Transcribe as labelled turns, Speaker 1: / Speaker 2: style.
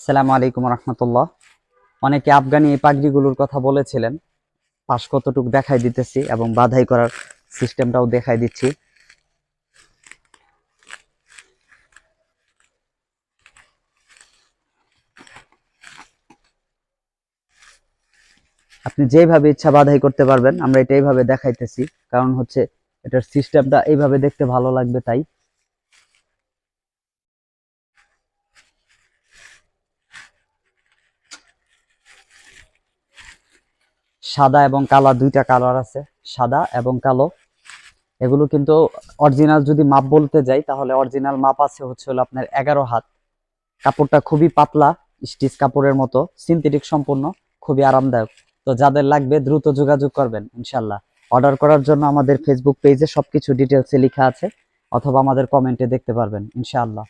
Speaker 1: আসসালামু আলাইকুম রহমতুল্লাহ। অনেকে আফগানি এই পাগড়িগুলোর কথা বলেছিলেন। পাশ কতটুকু দেখাই দিতেছি এবং বাধাই করার সিস্টেমটাও দেখাই দিচ্ছি। আপনি যেভাবে ইচ্ছা বাধাই করতে পারবেন, আমরা এটা এইভাবে দেখাইতেছি, কারণ হচ্ছে এটার সিস্টেমটা এইভাবে দেখতে ভালো লাগবে তাই। সাদা এবং কালো দুইটা কালার আছে, সাদা এবং কালো। এগুলো কিন্তু অরিজিনাল যদি মাপ বলতে যাই তাহলে অরিজিনাল মাপ আছে হচ্ছে হলো আপনার 11 হাত। কাপড়টা খুবই পাতলা, স্টিচ কাপড়ের মতো, সিনথেটিক সম্পূর্ণ, খুবই আরামদায়ক। তো যাদের লাগবে দ্রুত যোগাযোগ করবেন ইনশাল্লাহ। অর্ডার করার জন্য আমাদের ফেসবুক পেজে সবকিছু ডিটেলসে লেখা আছে, অথবা আমাদের কমেন্টে দেখতে পারবেন ইনশাআল্লাহ।